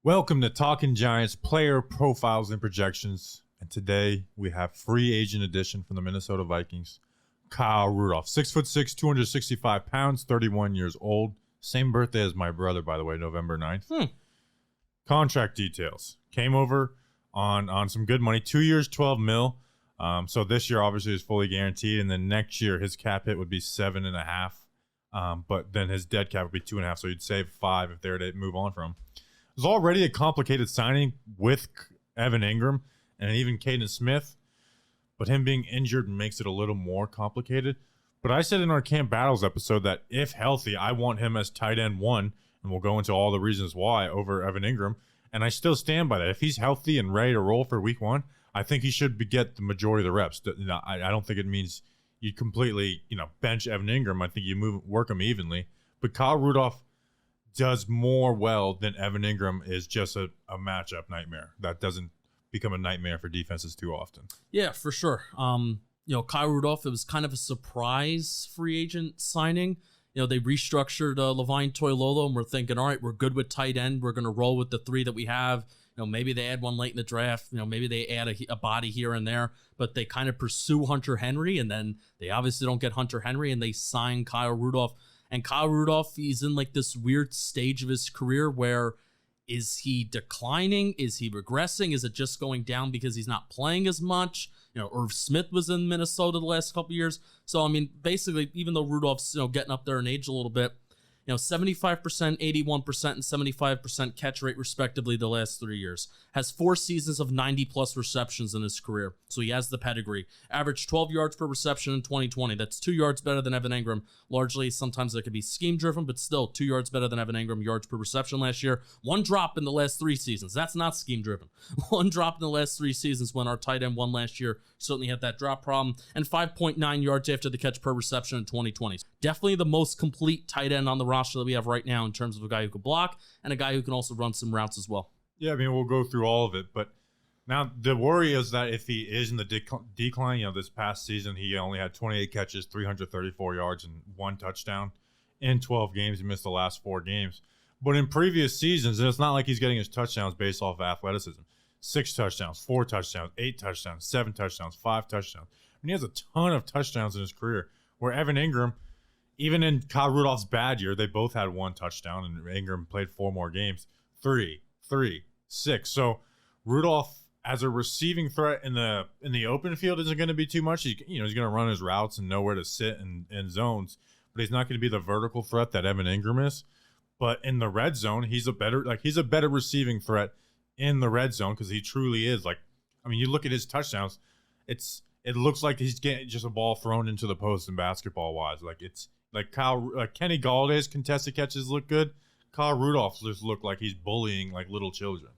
Welcome to Talking Giants player profiles and projections. And today we have free agent edition from the Minnesota Vikings. Kyle Rudolph, 6'6", 265 pounds, 31 years old. Same birthday as my brother, by the way, November 9th. Contract details. Came over on some good money. 2 years, $12 million. So this year obviously is fully guaranteed, and then next year his cap hit would be 7.5. But then his dead cap would be 2.5. So you'd save 5 if they were to move on from him. It was already a complicated signing with Evan Engram and even Caden Smith, but him being injured makes it a little more complicated. But I said in our Camp Battles episode that if healthy, I want him as tight end 1, and we'll go into all the reasons why over Evan Engram. And I still stand by that. If he's healthy and ready to roll for week 1, I think he should get the majority of the reps. I don't think it means you completely bench Evan Engram. I think you work him evenly. But Kyle Rudolph does more well than Evan Engram is just a matchup nightmare. That doesn't become a nightmare for defenses too often. Yeah, for sure. Kyle Rudolph, it was kind of a surprise free agent signing. They restructured Levine Toilolo, and we're thinking, all right, we're good with tight end. We're going to roll with the 3 that we have. Maybe they add one late in the draft. Maybe they add a body here and there, but they kind of pursue Hunter Henry, and then they obviously don't get Hunter Henry, and they sign Kyle Rudolph. And Kyle Rudolph, he's in like this weird stage of his career where is he declining? Is he regressing? Is it just going down because he's not playing as much? Irv Smith was in Minnesota the last couple of years. So, basically, even though Rudolph's, getting up there in age a little bit, 75%, 81%, and 75% catch rate respectively the last 3 years. Has 4 seasons of 90-plus receptions in his career, so he has the pedigree. Averaged 12 yards per reception in 2020. That's 2 yards better than Evan Engram. Largely, sometimes it could be scheme-driven, but still 2 yards better than Evan Engram yards per reception last year. 1 drop in the last 3 seasons. That's not scheme-driven. 1 drop in the last 3 seasons when our tight end won last year. Certainly had that drop problem. And 5.9 yards after the catch per reception in 2020. Definitely the most complete tight end on the roster that we have right now in terms of a guy who can block and a guy who can also run some routes as well. Yeah, we'll go through all of it, but now the worry is that if he is in the decline, this past season he only had 28 catches, 334 yards, and 1 touchdown in 12 games. He missed the last 4 games. But in previous seasons, it's not like he's getting his touchdowns based off of athleticism. 6 touchdowns, 4 touchdowns, 8 touchdowns, 7 touchdowns, 5 touchdowns. He has a ton of touchdowns in his career, where Evan Engram, even in Kyle Rudolph's bad year, they both had 1 touchdown, and Engram played 4 more games. 3, 6. So Rudolph, as a receiving threat in the open field, isn't going to be too much. He's going to run his routes and know where to sit in zones, but he's not going to be the vertical threat that Evan Engram is. But in the red zone, he's a better receiving threat in the red zone because he truly is. You look at his touchdowns, it looks like he's getting just a ball thrown into the post in basketball wise. Kenny Galladay's contested catches look good. Kyle Rudolph just looked like he's bullying like little children.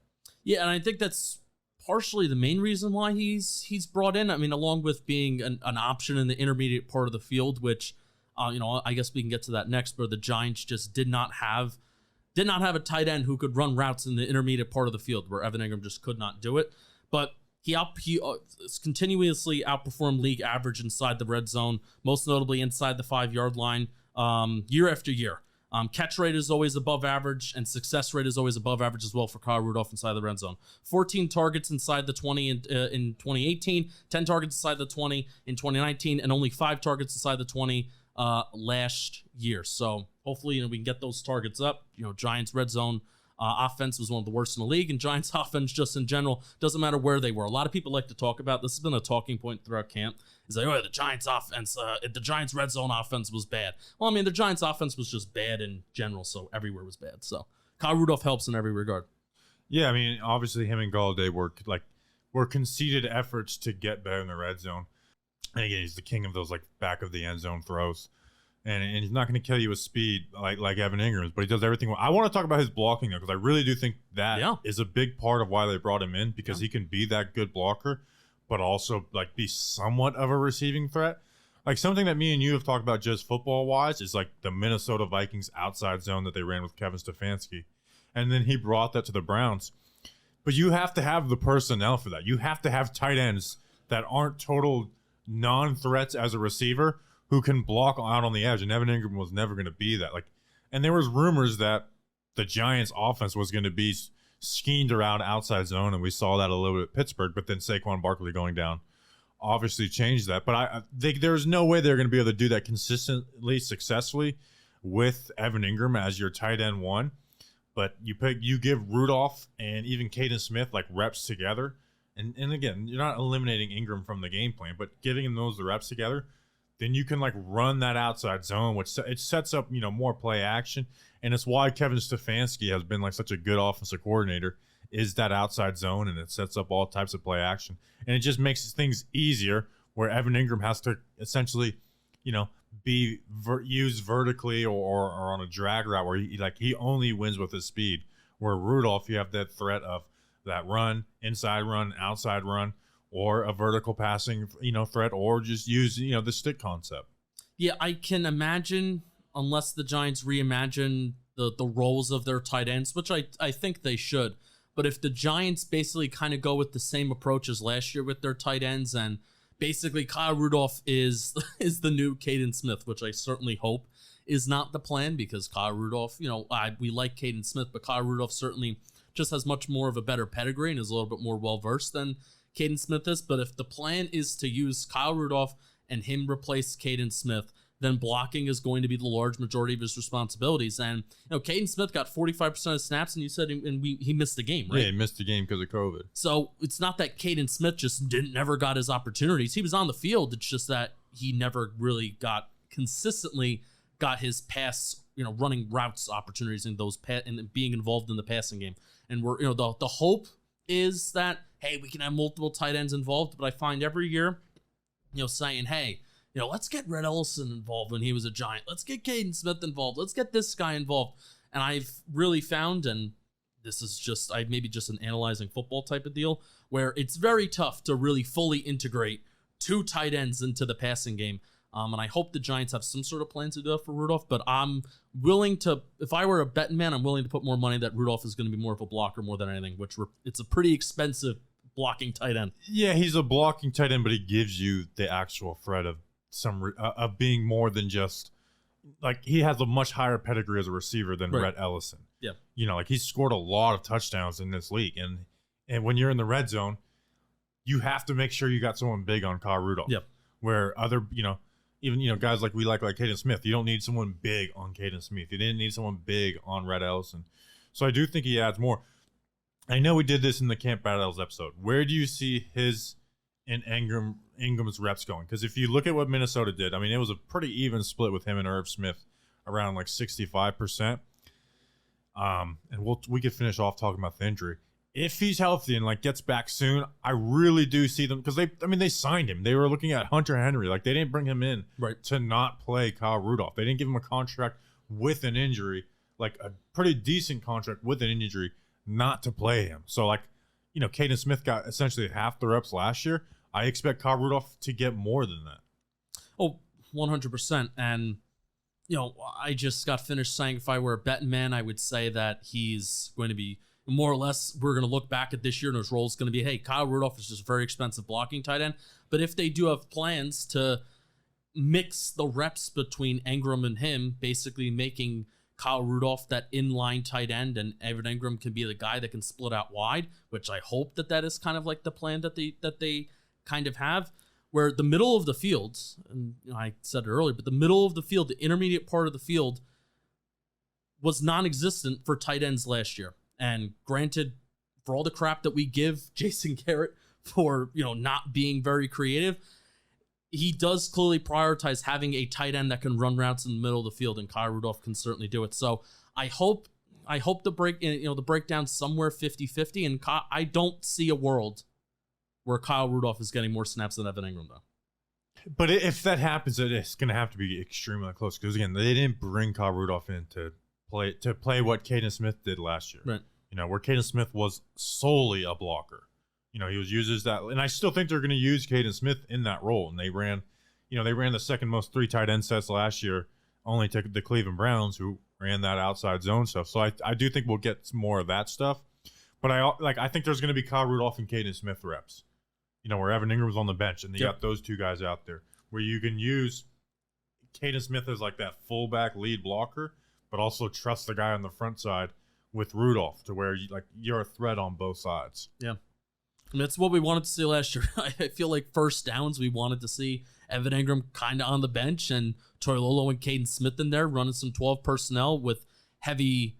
Yeah, and I think that's partially the main reason why he's brought in. Along with being an option in the intermediate part of the field, which, I guess we can get to that next, but the Giants just did not have a tight end who could run routes in the intermediate part of the field, where Evan Engram just could not do it. But he continuously outperformed league average inside the red zone, most notably inside the 5-yard line, year after year. Catch rate is always above average, and success rate is always above average as well for Kyle Rudolph inside the red zone. 14 targets inside the 20 in 2018, 10 targets inside the 20 in 2019, and only 5 targets inside the 20 last year. So hopefully, we can get those targets up. Giants red zone offense was one of the worst in the league, and Giants offense just in general, doesn't matter where they were. A lot of people like to talk about this. Has been a talking point throughout camp. It's like, the Giants offense, the Giants red zone offense was bad. Well, the Giants offense was just bad in general, so everywhere was bad. So Kyle Rudolph helps in every regard. Yeah, obviously him and Galladay were conceded efforts to get better in the red zone. And again, he's the king of those back of the end zone throws. And he's not going to kill you with speed like Evan Engram is, but he does everything well. I want to talk about his blocking, though, because I really do think that is a big part of why they brought him in, because he can be that good blocker, but also be somewhat of a receiving threat. Something that me and you have talked about just football-wise is the Minnesota Vikings outside zone that they ran with Kevin Stefanski. And then he brought that to the Browns. But you have to have the personnel for that. You have to have tight ends that aren't total non-threats as a receiver, who can block out on the edge, and Evan Engram was never going to be that. And there was rumors that the Giants' offense was going to be schemed around outside zone, and we saw that a little bit at Pittsburgh. But then Saquon Barkley going down obviously changed that. But I think there's no way they're going to be able to do that consistently, successfully with Evan Engram as your tight end one. But you give Rudolph and even Caden Smith like reps together. And again, you're not eliminating Engram from the game plan, but giving him the reps together, then you can like run that outside zone, which it sets up, more play action. And it's why Kevin Stefanski has been like such a good offensive coordinator, is that outside zone, and it sets up all types of play action. And it just makes things easier where Evan Engram has to essentially, be used vertically or on a drag route where he only wins with his speed. Where Rudolph, you have that threat of that run, inside run, outside run, or a vertical passing, threat, or just use, the stick concept. Yeah, I can imagine, unless the Giants reimagine the roles of their tight ends, which I think they should. But if the Giants basically kind of go with the same approach as last year with their tight ends, and basically Kyle Rudolph is the new Caden Smith, which I certainly hope is not the plan, because Kyle Rudolph, we like Caden Smith, but Kyle Rudolph certainly just has much more of a better pedigree and is a little bit more well-versed than Caden Smith is. But if the plan is to use Kyle Rudolph and him replace Caden Smith, then blocking is going to be the large majority of his responsibilities. And, Caden Smith got 45% of snaps, and you said he missed the game, right? Yeah, he missed the game because of COVID. So it's not that Caden Smith just never got his opportunities. He was on the field. It's just that he never really consistently got his pass, running routes opportunities in those and being involved in the passing game. And we're, the hope is that, hey, we can have multiple tight ends involved. But I find every year, saying, hey, let's get Red Ellison involved when he was a Giant. Let's get Caden Smith involved. Let's get this guy involved. And I've really found, and this is just maybe just an analyzing football type of deal, where it's very tough to really fully integrate two tight ends into the passing game. And I hope the Giants have some sort of plan to do that for Rudolph. But I'm willing to, if I were a betting man, I'm willing to put more money that Rudolph is going to be more of a blocker more than anything, it's a pretty expensive blocking tight end. Yeah, he's a blocking tight end, but he gives you the actual threat of of being more than just like, he has a much higher pedigree as a receiver than Rhett Ellison. Yeah. He's scored a lot of touchdowns in this league. And when you're in the red zone, you have to make sure you got someone big on Kyle Rudolph. Yep. Where other, even, guys like we like Caden Smith, you don't need someone big on Caden Smith. You didn't need someone big on Rhett Ellison. So I do think he adds more. I know we did this in the Camp Battles episode. Where do you see his and Ingram's reps going? Because if you look at what Minnesota did, it was a pretty even split with him and Irv Smith, around like 65%. And we could finish off talking about the injury. If he's healthy and gets back soon, I really do see them, because they signed him. They were looking at Hunter Henry. They didn't bring him in to not play Kyle Rudolph. They didn't give him a contract with an injury, like a pretty decent contract with an injury, not to play him. So Caden Smith got essentially half the reps last year. I expect Kyle Rudolph to get more than that. Oh, 100%. And, I just got finished saying if I were a betting man, I would say that he's going to be more or less, we're going to look back at this year and his role is going to be, hey, Kyle Rudolph is just a very expensive blocking tight end. But if they do have plans to mix the reps between Engram and him, basically making Kyle Rudolph that inline tight end, and Evan Engram can be the guy that can split out wide, which I hope that is kind of like the plan that they kind of have, where the middle of the field, and I said it earlier, but the middle of the field, the intermediate part of the field, was non-existent for tight ends last year. And granted, for all the crap that we give Jason Garrett for, not being very creative, he does clearly prioritize having a tight end that can run routes in the middle of the field, and Kyle Rudolph can certainly do it. So I hope the breakdown somewhere 50-50, and I don't see a world where Kyle Rudolph is getting more snaps than Evan Engram, though. But if that happens, it's going to have to be extremely close, because again, they didn't bring Kyle Rudolph in to play what Caden Smith did last year. Right. Where Caden Smith was solely a blocker. He was used as that, and I still think they're going to use Caden Smith in that role. And they ran the second most 3 tight end sets last year, only to the Cleveland Browns, who ran that outside zone stuff. So I do think we'll get more of that stuff. But I think there's going to be Kyle Rudolph and Caden Smith reps. Where Evan Engram was on the bench, and you got those two guys out there, where you can use Caden Smith as that fullback lead blocker, but also trust the guy on the front side with Rudolph to where you're a threat on both sides. Yeah. I mean, that's what we wanted to see last year. I feel like first downs, we wanted to see Evan Engram kind of on the bench and Toilolo and Caden Smith in there running some 12 personnel with heavy.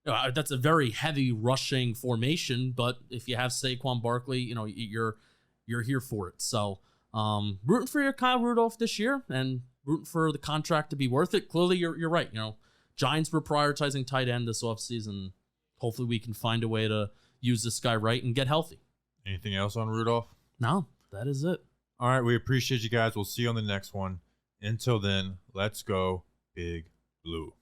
That's a very heavy rushing formation, but if you have Saquon Barkley, you're here for it. So rooting for your Kyle Rudolph this year and rooting for the contract to be worth it. Clearly, you're right. Giants were prioritizing tight end this offseason. Hopefully, we can find a way to use this guy right and get healthy. Anything else on Rudolph? No, that is it. All right, we appreciate you guys. We'll see you on the next one. Until then, let's go Big Blue.